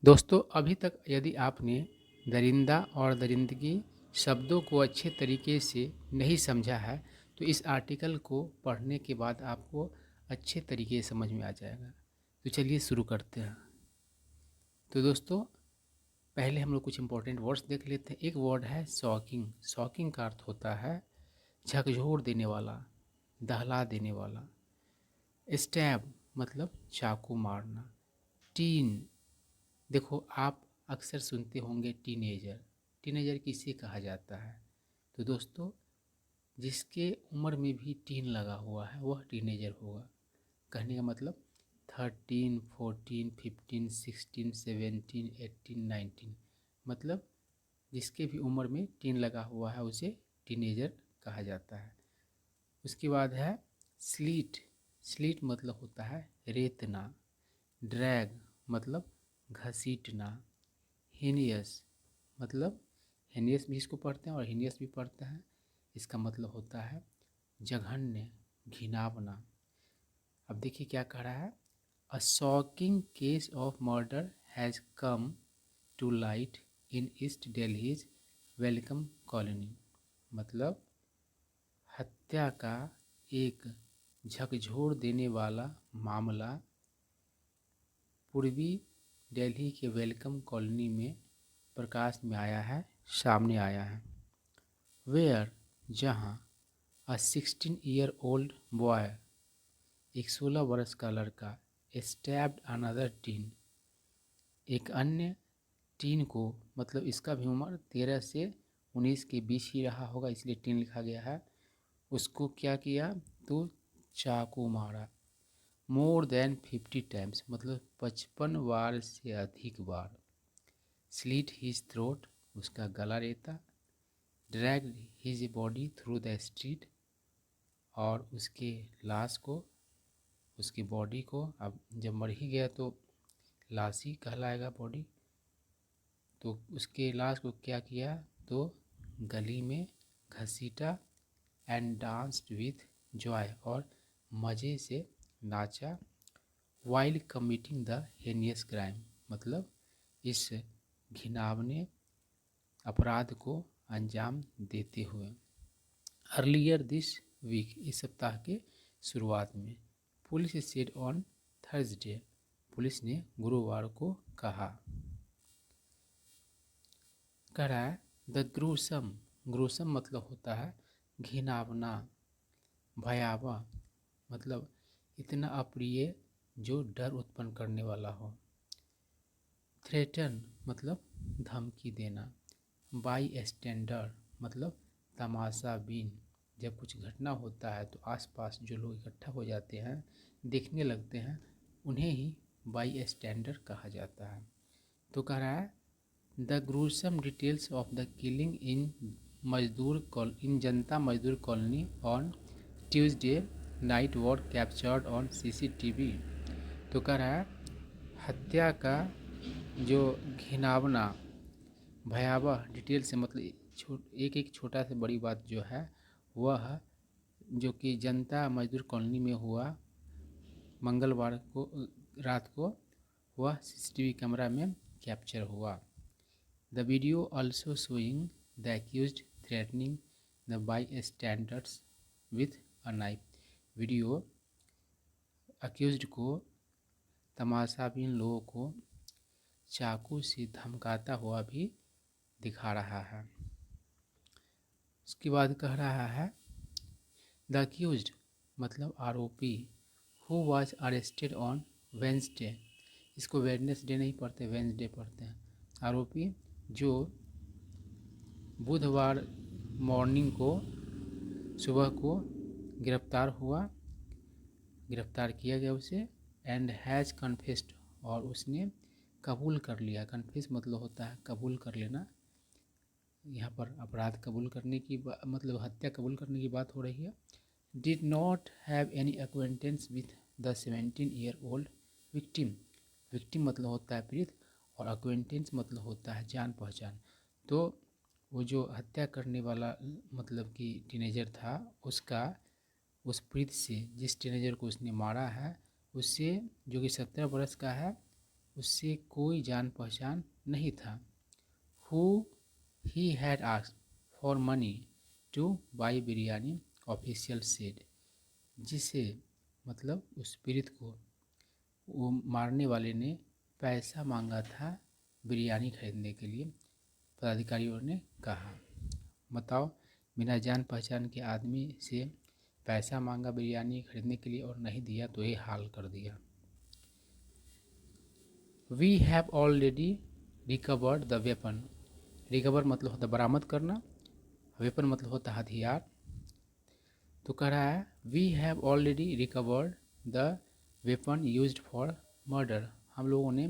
दोस्तों, अभी तक यदि आपने दरिंदा और दरिंदगी शब्दों को अच्छे तरीके से नहीं समझा है तो इस आर्टिकल को पढ़ने के बाद आपको अच्छे तरीके से समझ में आ जाएगा। तो चलिए शुरू करते हैं। तो दोस्तों, पहले हम लोग कुछ इंपॉर्टेंट वर्ड्स देख लेते हैं। एक वर्ड है शॉकिंग। शॉकिंग का अर्थ होता है झकझोर देने वाला, दहला देने वाला। स्टैब मतलब चाकू मारना। टीन, देखो आप अक्सर सुनते होंगे टीनेजर। टीनेजर किसे कहा जाता है? तो दोस्तों, जिसके उम्र में भी टीन लगा हुआ है वह टीनेजर होगा। कहने का मतलब 13, 14, 15, 16, 17, 18, 19, मतलब जिसके भी उम्र में टीन लगा हुआ है उसे टीनेजर कहा जाता है। उसके बाद है स्लीट। स्लीट मतलब होता है रेतना। ड्रैग मतलब घसीटना। हीनियस मतलब हेनियस भी इसको पढ़ते हैं और हीनियस भी पढ़ते हैं। इसका मतलब होता है जघन्य, घिनावना। अब देखिए क्या कह रहा है। A shocking case of murder has come to light in east Delhi's welcome colony. मतलब हत्या का एक झकझोर देने वाला मामला पूर्वी दिल्ली के वेलकम कॉलोनी में प्रकाश में आया है, सामने आया है। वेयर, जहाँ अ 16-year-old बॉय, एक 16 वर्ष का लड़का, स्टैब्ड अनदर टीन, एक अन्य टीन को, मतलब इसका भी उम्र 13 से 19 के बीच ही रहा होगा इसलिए टीन लिखा गया है। उसको क्या किया? तो चाकू मारा। मोर देन 50 टाइम्स, मतलब 55 बार से अधिक बार। स्लीट हिज थ्रोट, उसका गला रेता। Drag his body through the street, और उसके लाश को, उसकी बॉडी को, अब जब मर ही गया तो लाश ही कहलाएगा बॉडी, तो उसके लाश को क्या किया? तो गली में घसीटा। एंड डांस्ड विथ जॉय, और मज़े से नाचा। वाइल कमिटिंग द हेनियस क्राइम, मतलब इस घिनावने अपराध को अंजाम देते हुए। अर्लियर दिस वीक, इस सप्ताह के शुरुआत में। Police said on Thursday, police ने गुरुवार को कहा। कह रहा है द ग्रूसम। ग्रूसम मतलब होता है घिनावना, भयावह, मतलब इतना अप्रिय जो डर उत्पन्न करने वाला हो। थ्रेटन मतलब धमकी देना। बाई स्टैंडर मतलब तमाशा बीन, जब कुछ घटना होता है तो आसपास जो लोग इकट्ठा हो जाते हैं, देखने लगते हैं, उन्हें ही बाई स्टैंडर कहा जाता है। तो कह रहा है the gruesome details of the killing इन जनता मजदूर colony on Tuesday night were captured on CCTV. तो कह रहा है हत्या का जो घिनावना, भयावह डिटेल से, मतलब एक एक छोटा से बड़ी बात जो है वह, जो कि जनता मजदूर कॉलोनी में हुआ मंगलवार को रात को, वह सीसीटीवी कैमरा में कैप्चर हुआ। The video also showing the accused threatening the bystanders with a knife. Video accused को, तमाशाबीन लोगों को चाकू से धमकाता हुआ भी दिखा रहा है। उसके बाद कह रहा है द अक्यूज्ड मतलब आरोपी, who was arrested on Wednesday. इसको वेडनेसडे नहीं पढ़ते, वेंसडे पढ़ते हैं। आरोपी जो बुधवार मॉर्निंग को, सुबह को गिरफ्तार हुआ, गिरफ्तार किया गया उसे। एंड हैज़ कन्फेस्ड, और उसने कबूल कर लिया। कन्फेस मतलब होता है कबूल कर लेना। यहाँ पर अपराध कबूल करने की मतलब हत्या कबूल करने की बात हो रही है। Did not have any acquaintance with the 17-year-old victim. Victim मतलब होता है पीड़ित, और एक्वेंटेंस मतलब होता है जान पहचान। तो वो जो हत्या करने वाला मतलब कि टीनेजर था, उसका उस पीड़ित से, जिस टीनेजर को उसने मारा है, उससे, जो कि 17 बरस का है, उससे कोई जान पहचान नहीं था। Who he had asked for money two by biryani, official said. जिसे मतलब उस पीड़ित को वो मारने वाले ने पैसा मांगा था बिरयानी खरीदने के लिए, पदाधिकारियों ने कहा। बताओ, बिना जान पहचान के आदमी से पैसा मांगा बिरयानी खरीदने के लिए और नहीं दिया तो ये हाल कर दिया। We have already recovered the weapon. Recover मतलब होता बरामद करना, वेपन मतलब होता हथियार। तो कह रहा है we have already recovered the weapon used for murder. हम लोगों ने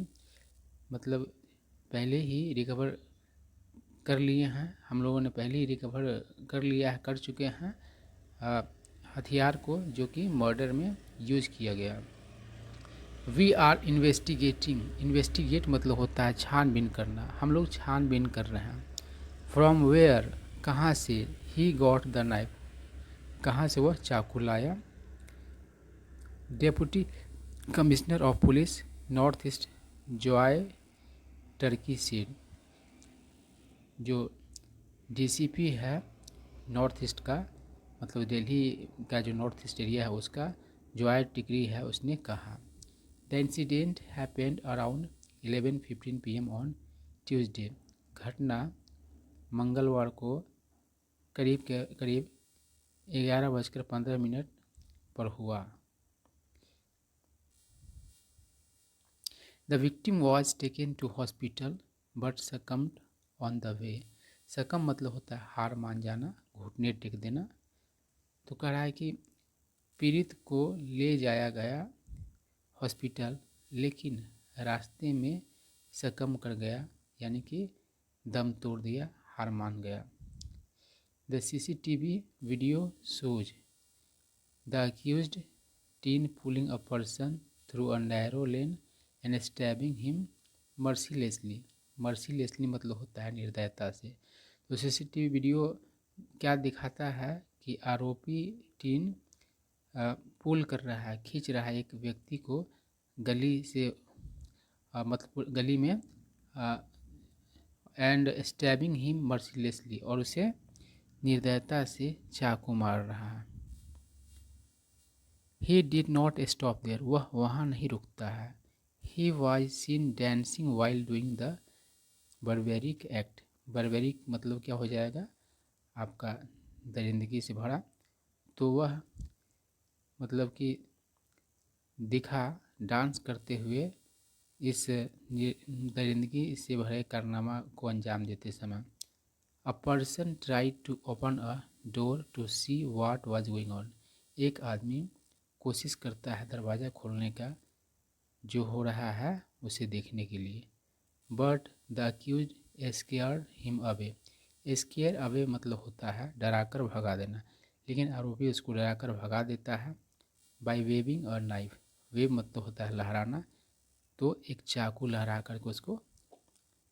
मतलब पहले ही रिकवर कर लिए हैं, हम लोगों ने पहले ही रिकवर कर लिया है, कर चुके हैं हथियार को जो कि मर्डर में यूज किया गया। We are investigating. इन्वेस्टिगेट मतलब होता है छानबीन करना, हम लोग छानबीन कर रहे हैं। फ्रॉम वेयर, कहाँ से। ही गॉट द नाइफ, कहाँ से वह चाकू लाया। Deputy commissioner of police north east Joy Turkey said. जो डीसीपी है नॉर्थ ईस्ट का, मतलब दिल्ली का जो नॉर्थ ईस्ट एरिया है उसका, जॉय टिकरी है, उसने कहा। The incident happened around 11:15 PM on Tuesday. घटना मंगलवार को करीब 11:15 पर हुआ। The victim was taken to hospital but succumbed on the way. Succumb मतलब होता है हार मान जाना, घुटने टेक देना। तो कह रहा है कि पीड़ित को ले जाया गया हॉस्पिटल, लेकिन रास्ते में सकम कर गया, यानी कि दम तोड़ दिया, हार मान गया। The CCTV video shows the accused teen pulling a person through a narrow lane and stabbing him mercilessly। Mercilessly मतलब होता है निर्दयता से। तो CCTV वीडियो क्या दिखाता है कि आरोपी टीन पुल कर रहा है, खींच रहा है एक व्यक्ति को गली से, मतलब गली में, एंड स्टैबिंग हिम मर्सीलेसली, और उसे निर्दयता से चाकू मार रहा है। He did not stop there, वह वहाँ नहीं रुकता है। He was seen dancing while doing the barbaric act. Barbaric मतलब क्या हो जाएगा आपका, दरिंदगी से भरा। तो वह मतलब कि दिखा डांस करते हुए इस दरिंदगी से भरे कारनामा को अंजाम देते समय। A person tried to open a door to see what was going on. एक आदमी कोशिश करता है दरवाज़ा खोलने का, जो हो रहा है उसे देखने के लिए। But the accused scared him away. Scare away मतलब होता है डराकर भगा देना, लेकिन आरोपी उसको डराकर भगा देता है। By waving a knife, wave मतलब होता है लहराना, तो एक चाकू लहरा करके उसको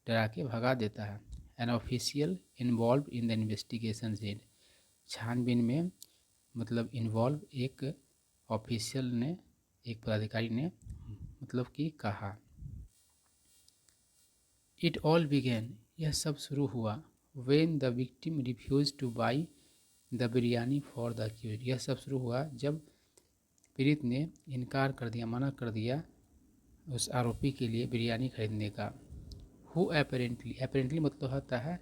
डरा के भगा देता है। An official involve in the investigation said. छानबीन में मतलब इन्वॉल्व एक ऑफिशियल ने, एक पदाधिकारी ने मतलब कि कहा। इट ऑल बिगेन, यह सब शुरू हुआ। When the victim refused to buy the biryani for the accused. यह सब शुरू हुआ जब पीड़ित ने इनकार कर दिया, मना कर दिया उस आरोपी के लिए बिरयानी खरीदने का। हु अपेरेंटली मतलब होता है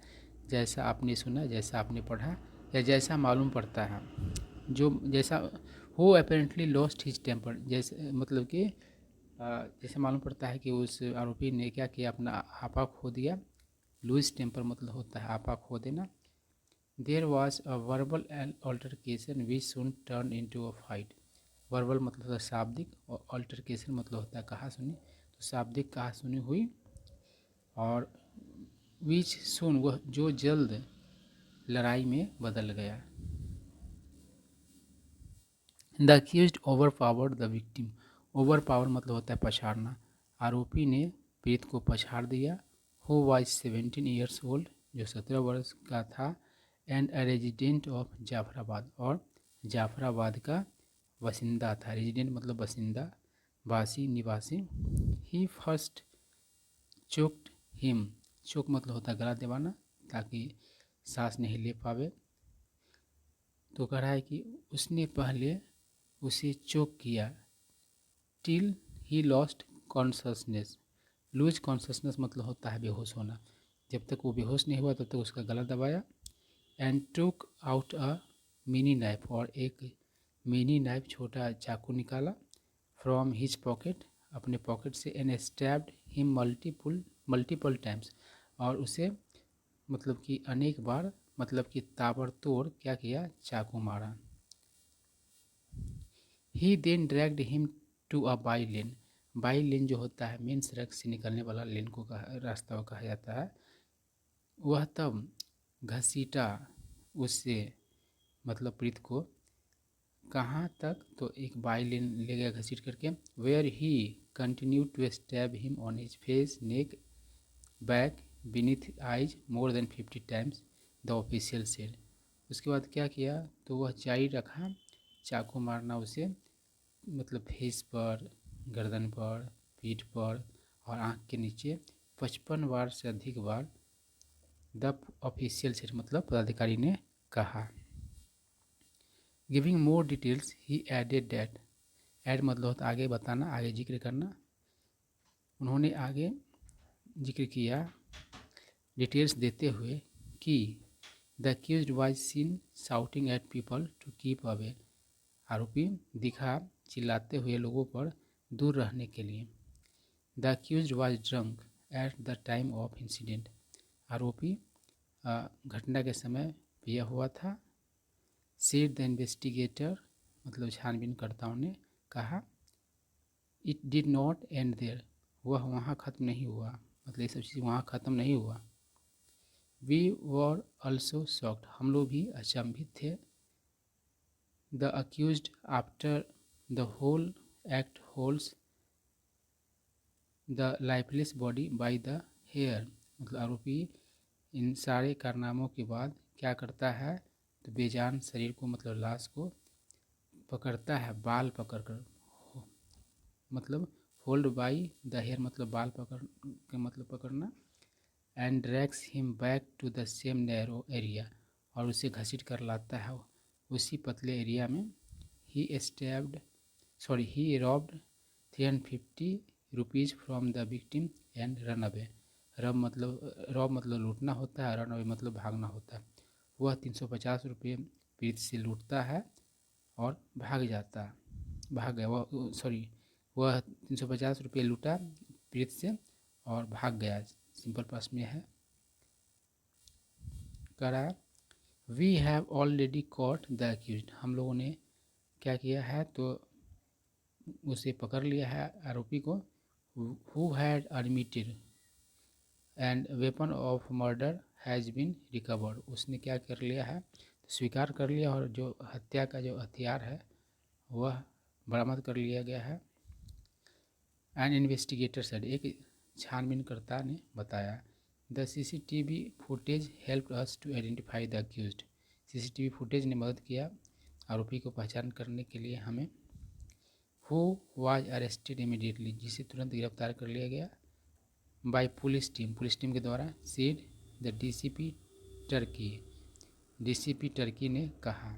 जैसा आपने सुना, जैसा आपने पढ़ा, या जैसा मालूम पड़ता है, जो जैसा। Who apparently lost his temper, जैसे मतलब कि जैसे मालूम पड़ता है कि उस आरोपी ने क्या किया, अपना आपा खो दिया। लूज टेम्पर मतलब होता है आपा खो देना। There was a verbal altercation which soon turn into a fight. Verbal मतलब होता है शाब्दिक, और अल्टरकेशन मतलब होता है कहा सुनी। तो शाब्दिक कहा सुनी हुई, और विच सून वह जो जल्द लड़ाई में बदल गया। The accused over powered the victim. Over power मतलब होता है पछाड़ना। आरोपी ने पीड़ित को पछाड़ दिया। हु वाज 17 ईयर्स ओल्ड, जो 17 वर्ष का था। And a resident of Jafrabad, और जाफराबाद का बासिंदा था। रेजिडेंट मतलब बासिंदा, वासी, निवासी। ही फर्स्ट चोक्ड हिम, चोक मतलब होता है गला दबाना ताकि सांस नहीं ले पावे। तो कह रहा है कि उसने पहले उसे चोक किया till he lost consciousness. Lose consciousness मतलब होता है बेहोश होना। जब तक वो बेहोश नहीं हुआ तब तक उसका गला दबाया। And took out a mini knife, और एक मिनी नाइफ छोटा चाकू निकाला फ्रॉम हिज पॉकेट, अपने पॉकेट से, and stabbed him multiple times, और उसे मतलब कि अनेक बार, मतलब कि ताबड़तोड़ क्या किया, चाकू मारा। He then dragged him to a by lane, by lane जो होता है मेन सड़क से निकलने वाला लेन को रास्ता कहा जाता है। वह तब घसीटा उससे, मतलब प्रीत को, कहाँ तक, तो एक बाई लेन ले गया घसीट करके। Where he continue to stab him on his face, neck, back, beneath eyes more than 50 times, the official said. उसके बाद क्या किया, तो वह जारी रखा चाकू मारना उसे, मतलब फेस पर, गर्दन पर, पीठ पर और आँख के नीचे 55 बार से अधिक बार, द ऑफिशियल सेड मतलब पदाधिकारी ने कहा। Giving more details he added that, add मतलब होता आगे बताना, आगे जिक्र करना। उन्होंने आगे जिक्र किया डिटेल्स देते हुए कि the accused was seen shouting at people to keep away, आरोपी दिखा चिल्लाते हुए लोगों पर दूर रहने के लिए। The accused was drunk at the time of incident, आरोपी घटना के समय पिया हुआ था। सेड द इन्वेस्टिगेटर, मतलब छानबीनकर्ताओं ने कहा। It did not end there, वह वहाँ ख़त्म नहीं हुआ, मतलब ये सब चीज़ वहाँ ख़त्म नहीं हुआ। वी वर ऑल्सो शॉक्ड, हम लोग भी अचंभित थे। The accused after the whole act holds the lifeless body by the hair, मतलब आरोपी इन सारे कारनामों के बाद क्या करता है, तो बेजान शरीर को, मतलब लाश को पकड़ता है बाल पकड़कर, मतलब होल्ड बाई द हेयर मतलब बाल पकड़ के मतलब पकड़ना। And drags him back to the same narrow area, और उसे घसीट कर लाता है उसी पतले एरिया में। He robbed 350 rupees from the victim and run away. Rob मतलब लूटना होता है, रन अवे मतलब भागना होता है। वह 350 रुपये पीड़ित से लूटता है और भाग गया। वह 350 रुपये लूटा पीड़ित से और भाग गया, सिंपल पास में है। करा we have already caught the accused, हम लोगों ने क्या किया है, तो उसे पकड़ लिया है आरोपी को। Who had admitted and weapon of murder has been recovered, उसने क्या कर लिया है, तो स्वीकार कर लिया, और जो हत्या का जो हथियार है वह बरामद कर लिया गया है। एंड इन्वेस्टिगेटर सेड, एक छानबीनकर्ता ने बताया। The CCTV footage help us to identify the accused, CCTV footage ने मदद किया आरोपी को पहचान करने के लिए हमें। हु वाज अरेस्टेड इमीडिएटली, जिसे तुरंत गिरफ्तार कर लिया गया। बाय पुलिस टीम के द्वारा। सेड द डीसीपी टर्की ने कहा।